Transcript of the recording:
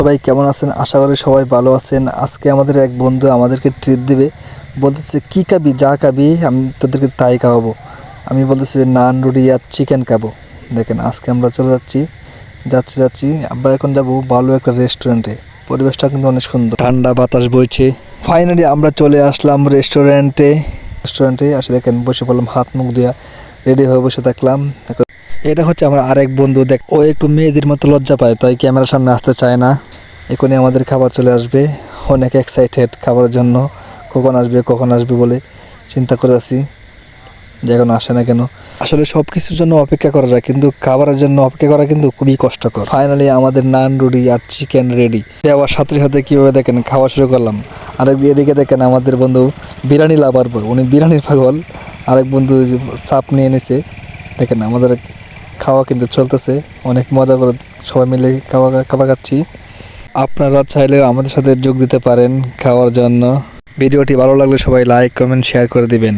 সবাই কেমন আছেন? আশা করি সবাই ভালো আছেন। আজকে আমাদের এক বন্ধু আমাদেরকে ট্রিট দিবে। বলতেছে কী খাবি, যা খাবি আমি তোদেরকে তাই খাওয়াবো। আমি বলতেছি যে নান, রুটি আর চিকেন খাবো। দেখেন আজকে আমরা চলে যাচ্ছি আমরা এখন যাবো ভালো একটা রেস্টুরেন্টে। পরিবেশটা কিন্তু অনেক সুন্দর, ঠান্ডা বাতাস বইছে। ফাইনালি আমরা চলে আসলাম রেস্টুরেন্টে আসে দেখেন বসে পড়লাম, হাত মুখ দিয়া রেডি হয়ে বসে থাকলাম। এটা হচ্ছে আমার আরেক বন্ধু, দেখ ও একটু মেয়েদের মতো লজ্জা পায়, তাই ক্যামেরার সামনে আসতে চায় না। এখনই আমাদের খাবার চলে আসবে, অনেক এক্সাইটেড খাবারের জন্য। কখন আসবে বলে চিন্তা করে আছি, যে এখন আসে না কেন। আসলে সব কিছুর জন্য অপেক্ষা করা যায়, কিন্তু খাবারের জন্য অপেক্ষা করা কিন্তু খুবই কষ্টকর। ফাইনালি আমাদের নান, রুটি আর চিকেন রেডি। দেওয়ার সাথে সাথে কীভাবে দেখেন খাওয়া শুরু করলাম। এদিকে দেখেন আমাদের বন্ধু বিরিয়ানি লাভার, উনি বিরিয়ানির পাগল। আরেক বন্ধু চাপ নিয়ে এনেছে। দেখেন আমাদের খাওয়া কিন্তু চলতেছে, অনেক মজা করে সবাই মিলে খাবার খাচ্ছি। আপনারা চাইলেও আমাদের সাথে যোগ দিতে পারেন খাওয়ার জন্য। ভিডিওটি ভালো লাগলে সবাই লাইক, কমেন্ট, শেয়ার করে দিবেন।